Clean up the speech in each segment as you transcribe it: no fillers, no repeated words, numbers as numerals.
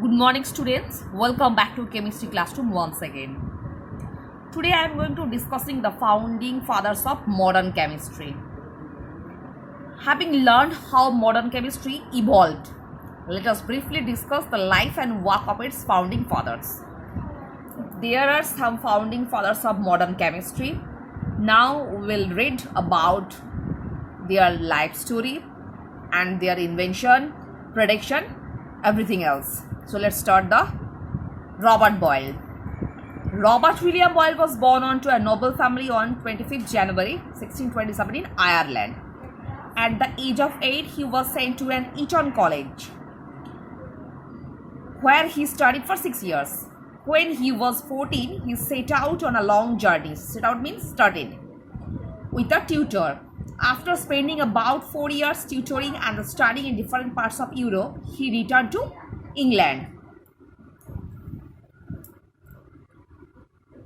Good morning students, welcome back to chemistry classroom once again. Today I am going to discussing the founding fathers of modern chemistry. Having learned how modern chemistry evolved, let us briefly discuss the life and work of its founding fathers. There are some founding fathers of modern chemistry. Now we will read about their life story and their invention, prediction, everything else. So let's start the Robert Boyle. Robert William Boyle was born onto a noble family on 25th January 1627 in Ireland. At the age of 8, he was sent to an Eton college, where he studied for 6 years. When he was 14, he set out on a long journey. Set out means started. With a tutor. After spending about 4 years tutoring and studying in different parts of Europe, he returned to England.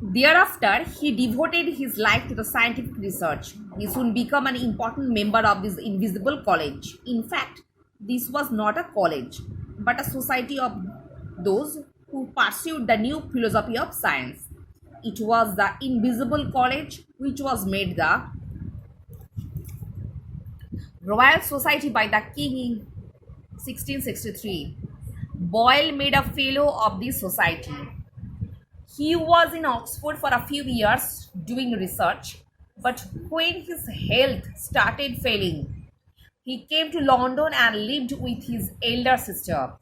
Thereafter, he devoted his life to the scientific research. He soon became an important member of this invisible college. In fact, this was not a college, but a society of those who pursued the new philosophy of science. It was the Invisible College which was made the Royal Society by the King in 1663. Boyle made a fellow of this society. He was in Oxford for a few years doing research, but when his health started failing, he came to London and lived with his elder sister.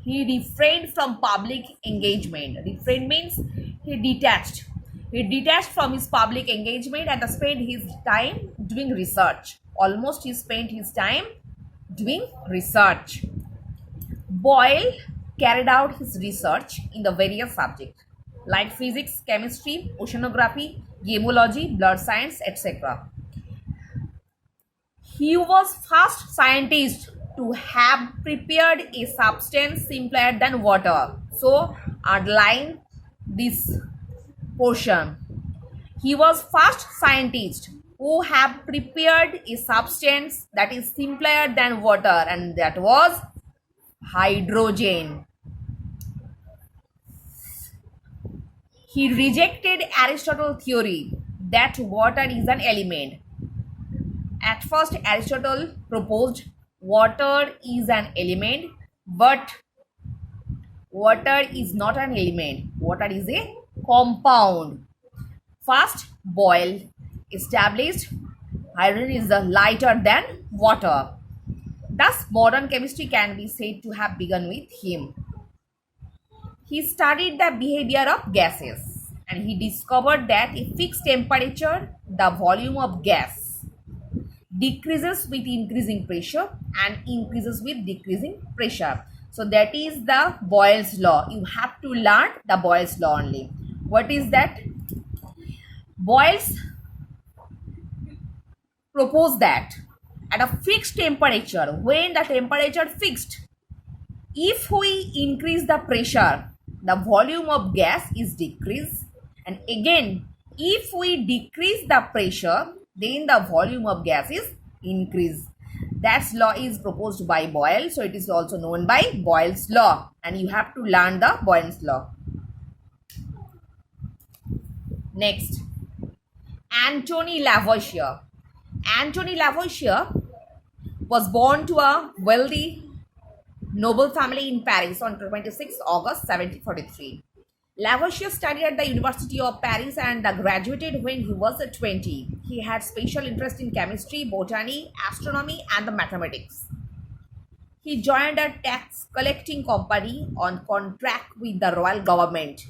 He refrained from public engagement. Refrained means he detached. He detached from his public engagement and spent his time doing research. Almost he spent his time doing research. Boyle carried out his research in the various subjects like physics, chemistry, oceanography, gemology, blood science, etc. He was first scientist to have prepared a substance simpler than water. So, underline this portion. He was first scientist who have prepared a substance that is simpler than water, and that was hydrogen. He rejected Aristotle's theory that water is an element. At first, Aristotle proposed water is an element, but water is not an element. Water is a compound. First, Boyle established hydrogen is lighter than water. Thus, modern chemistry can be said to have begun with him. He studied the behavior of gases and he discovered that at fixed temperature, the volume of gas decreases with increasing pressure and increases with decreasing pressure. So that is the Boyle's law. You have to learn the Boyle's law only. What is that? Boyle's proposed that at a fixed temperature, when the temperature fixed, if we increase the pressure, the volume of gas is decreased, and again if we decrease the pressure, then the volume of gas is increased. That law is proposed by Boyle, so it is also known by Boyle's law, and you have to learn the Boyle's law. Next, Antoine Lavoisier. Antoine Lavoisier was born to a wealthy noble family in Paris on 26 August 1743. Lavoisier studied at the University of Paris and graduated when he was 20. He had special interest in chemistry, botany, astronomy, and the mathematics. He joined a tax collecting company on contract with the royal government.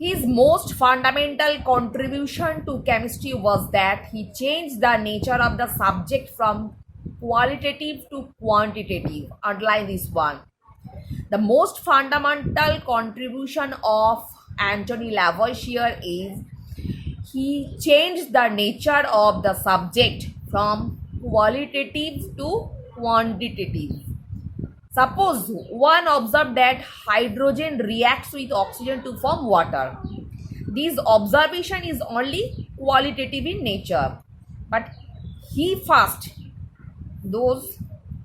His most fundamental contribution to chemistry was that he changed the nature of the subject from qualitative to quantitative. Underline this one. The most fundamental contribution of Antoine Lavoisier is he changed the nature of the subject from qualitative to quantitative. Suppose one observed that hydrogen reacts with oxygen to form water. This observation is only qualitative in nature, but he first those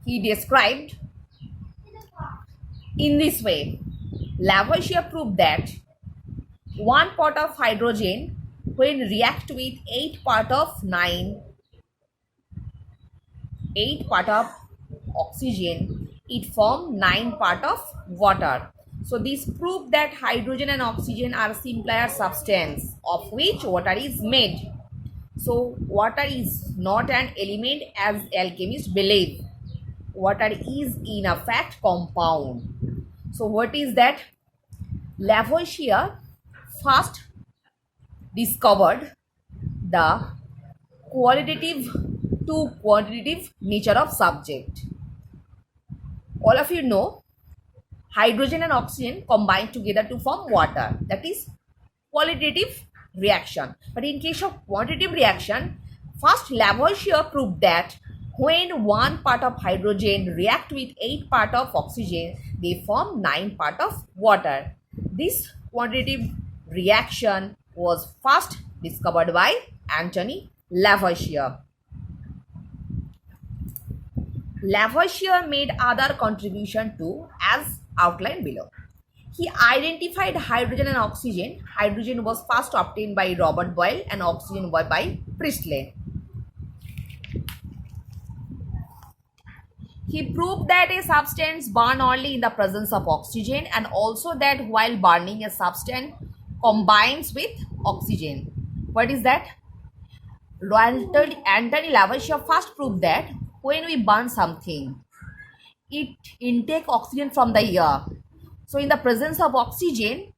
he described in this way. Lavoisier proved that one part of hydrogen when react with 8 part of oxygen, it form 9 part of water. So this proved that hydrogen and oxygen are simpler substance of which water is made. So water is not an element as alchemists believe. Water is in a fact compound. So what is that? Lavoisier first discovered the qualitative to quantitative nature of subject. All of you know hydrogen and oxygen combine together to form water. That is qualitative reaction. But in case of quantitative reaction, first Lavoisier proved that when one part of hydrogen react with 8 part of oxygen, they form 9 part of water. This quantitative reaction was first discovered by Anthony Lavoisier. Lavoisier made other contribution too, as outlined below. He identified hydrogen and oxygen. Hydrogen was first obtained by Robert Boyle and oxygen was by Priestley. He proved that a substance burns only in the presence of oxygen and also that while burning a substance combines with oxygen. What is that? Anthony Lavoisier first proved that when we burn something, it intake oxygen from the air. So in the presence of oxygen,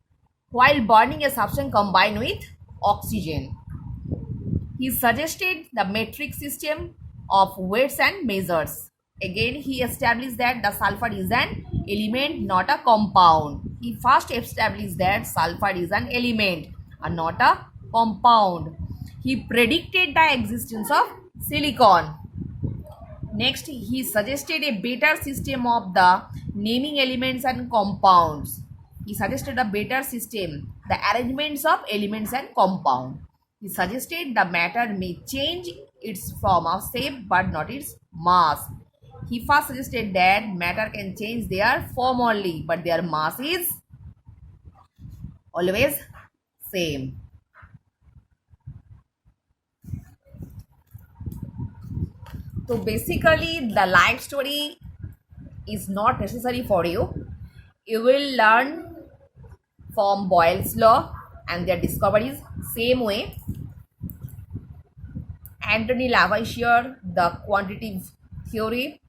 while burning a substance combined with oxygen. He suggested the metric system of weights and measures. Again, he established that the sulfur is an element, not a compound. He first established that sulfur is an element and not a compound. He predicted the existence of silicon. Next, he suggested a better system of the naming elements and compounds. He suggested a better system, the arrangements of elements and compound. He suggested the matter may change its form of shape but not its mass. He first suggested that matter can change their form only, but their mass is always same. So basically, the life story is not necessary for you. You will learn from Boyle's law and their discoveries same way. Anthony Lavoisier, the quantitative theory,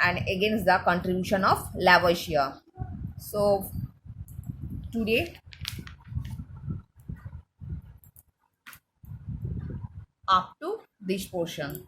and against the contribution of Lavoisier. So today up to this portion.